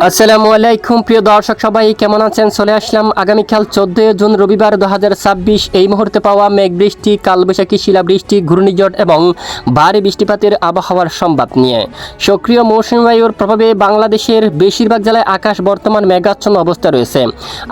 আসসালামু আলাইকুম প্রিয় দর্শক সবাই কেমন আছেন। চলে আসলাম আগামীকাল 14 জুন রবিবার 2026 এই মুহূর্তে পাওয়া মেঘ বৃষ্টি, কালবৈশাখী, শিলাবৃষ্টি, ঘূর্ণিঝড় এবং ভারী বৃষ্টিপাতের আবহাওয়ার সংবাদ নিয়ে। সক্রিয় মৌসুমী বায়ুর প্রভাবে বাংলাদেশের বেশিরভাগ জেলায় আকাশ বর্তমান মেঘাচ্ছন্ন অবস্থা রয়েছে।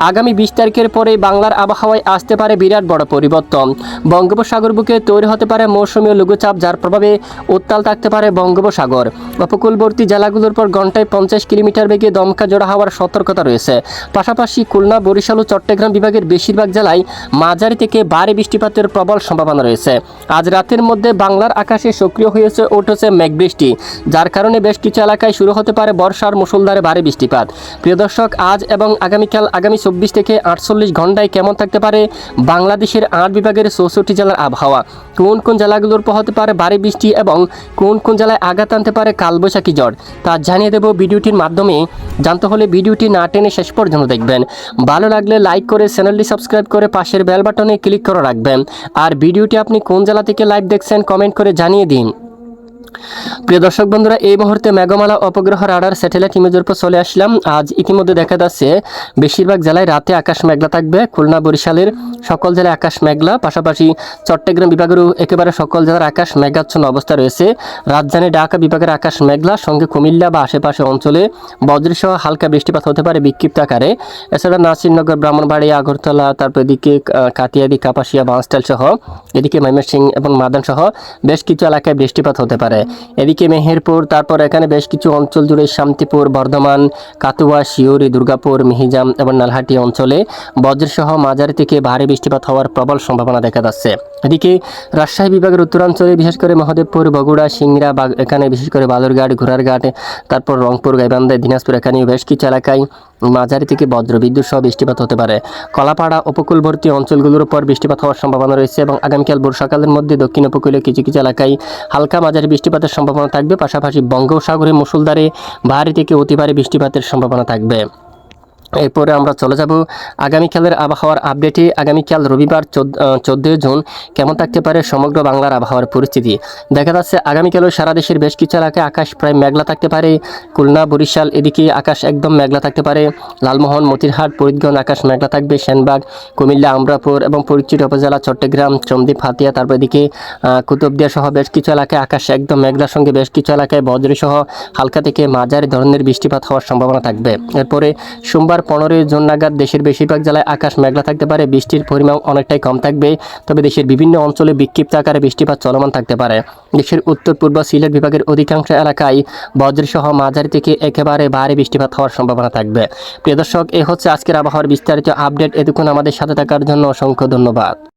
আগামী 20 তারিখের পরে বাংলার আবহাওয়ায় আসতে পারে বিরাট বড় পরিবর্তন। বঙ্গোপসাগর বুকে তৈরি হতে পারে মৌসুমী লঘুচাপ, যার প্রভাবে উত্তাল থাকতে পারে বঙ্গোপসাগর। উপকূলবর্তী জেলাগুলোর পর ঘন্টায় 50 কিলোমিটার বেগে দমকা জোড়া হওয়ার সতর্কতা রয়েছে। পাশাপাশি খুলনা, বরিশাল ও চট্টগ্রাম বিভাগের বেশিরভাগ জেলায় মাঝারি থেকে ভারী বৃষ্টিপাতের প্রবল সম্ভাবনা রয়েছে। আজ রাতের মধ্যে বাংলার আকাশে সক্রিয় হয়েছে উঠেছে মেঘবৃষ্টি, যার কারণে বেশ কিছু এলাকায় শুরু হতে পারে বর্ষার মুষলধারে ভারী বৃষ্টিপাত। প্রিয় দর্শক, আজ এবং আগামীকাল আগামী 24 থেকে 48 ঘন্টায় কেমন থাকতে পারে বাংলাদেশের 8 বিভাগের 64 জেলার আবহাওয়া, কোন কোন জেলাগুলোর উপর হতে পারে ভারী বৃষ্টি এবং কোন কোন জেলায় আঘাত আনতে পারে কালবৈশাখী ঝড়, তা জানিয়ে দেব ভিডিওটির মাধ্যমে। জানতে হলে ভিডিওটি না টেনে শেষ পর্যন্ত দেখবেন। ভালো লাগলে লাইক করে চ্যানেলটি সাবস্ক্রাইব করে পাশের বেল বাটনে ক্লিক করে রাখবেন। আর ভিডিওটি আপনি কোন জেলা থেকে লাইভ দেখছেন কমেন্ট করে জানিয়ে দিন। প্রিয় দর্শক বন্ধুরা, এই মুহূর্তে মেঘমালা উপগ্রহ রাডার স্যাটেলাইট ইমেজের উপর চলে আসলাম। আজ ইতিমধ্যে দেখা যাচ্ছে বেশিরভাগ জেলায় রাতে আকাশ মেঘলা থাকবে। খুলনা, বরিশালের সকল জেলায় আকাশ মেঘলা, পাশাপাশি চট্টগ্রাম বিভাগেরও একেবারে সকল জেলার আকাশ মেঘাচ্ছন্ন অবস্থা রয়েছে। রাজধানী ঢাকা বিভাগের আকাশ মেঘলা, সঙ্গে কুমিল্লা বা আশেপাশে অঞ্চলে বজ্রসহ হালকা বৃষ্টিপাত হতে পারে বিক্ষিপ্ত আকারে। এছাড়া নাসিরনগর, ব্রাহ্মণবাড়িয়া, আগরতলা, তারপর এদিকে কাটিয়াদি, কাপাসিয়া, বাঁশটাইল সহ এদিকে ময়মনসিংহ এবং মাদান সহ বেশ কিছু এলাকায় বৃষ্টিপাত হতে পারে। এদিকে মেহেরপুর, তারপর এখানে বেশ কিছু অঞ্চল জুড়ে শান্তিপুর, বর্ধমান, কাতুয়া, শিউরি, দুর্গাপুর, মিহিজাম এবং নালহাটি অঞ্চলে বজ্রসহ মাঝারি থেকে ভারী বৃষ্টিপাত হওয়ার প্রবল সম্ভাবনা দেখা যাচ্ছে। এদিকে রাজশাহী বিভাগের উত্তরাঞ্চলে বিশেষ করে মহদেবপুর, বগুড়া, সিংড়া, এখানে বিশেষ করে বালুরঘাট, ঘোড়ারঘাট, তারপর রংপুর, গাইবান্ধা, দিনাজপুর, এখানেও বেশ কিছু এলাকায় মাঝারি থেকে বজ্রবিদ্যুৎ সহ বৃষ্টিপাত হতে পারে। কলাপাড়া উপকূলবর্তী অঞ্চলগুলোর উপর বৃষ্টিপাত হওয়ার সম্ভাবনা রয়েছে এবং আগামীকাল ভোর সকালের মধ্যে দক্ষিণ উপকূলে কিছু কিছু এলাকায় হালকা মাঝারি বৃষ্টিপাতের সম্ভাবনা থাকবে। পাশাপাশি বঙ্গোপসাগরে মুষলধারে ভারী থেকে অতি ভারী বৃষ্টিপাতের সম্ভাবনা থাকবে। এরপরে আমরা চলে যাব আগামীকালের আবহাওয়ার আপডেটে। আগামীকাল রবিবার 14 জুন কেমন থাকতে পারে সমগ্র বাংলার আবহাওয়ার পরিস্থিতি। দেখা যাচ্ছে আগামীকালও সারা দেশের বেশ কিছু এলাকায় আকাশ প্রায় মেঘলা থাকতে পারে। খুলনা, বরিশাল এদিকে আকাশ একদম মেঘলা থাকতে পারে। লালমোহন, মতিরহাট, ফরিদগঞ্জ আকাশ মেঘলা থাকবে। সেনবাগ, কুমিল্লা, আমরাপুর এবং পরিচিত উপজেলা চট্টগ্রাম, চন্দ্বীপ, হাতিয়া, তারপর এদিকে কুতুবদিয়া সহ বেশ কিছু এলাকায় আকাশ একদম মেঘলার সঙ্গে বেশ কিছু এলাকায় বজ্রসহ হালকা থেকে মাঝারি ধরনের বৃষ্টিপাত হওয়ার সম্ভাবনা থাকবে। এরপরে সোমবার 15 জুন নাগাদ দেশের বেশিরভাগ জেলায় আকাশ মেঘলা থাকতে পারে। বৃষ্টির পরিমাণ অনেকটাই কম থাকবে, তবে দেশের বিভিন্ন অঞ্চলে বিক্ষিপ্ত আকারে বৃষ্টিপাত চলমান থাকতে পারে। দেশের উত্তর পূর্ব সিলেট বিভাগের অধিকাংশ এলাকায় বজ্রসহ মাঝারি থেকে একেবারে ভারী বৃষ্টিপাত হওয়ার সম্ভাবনা থাকবে। প্রিয় দর্শক, এই হচ্ছে আজকের আবহাওয়ার বিস্তারিত আপডেট। এতক্ষণ আমাদের সাথে থাকার জন্য অসংখ্য ধন্যবাদ।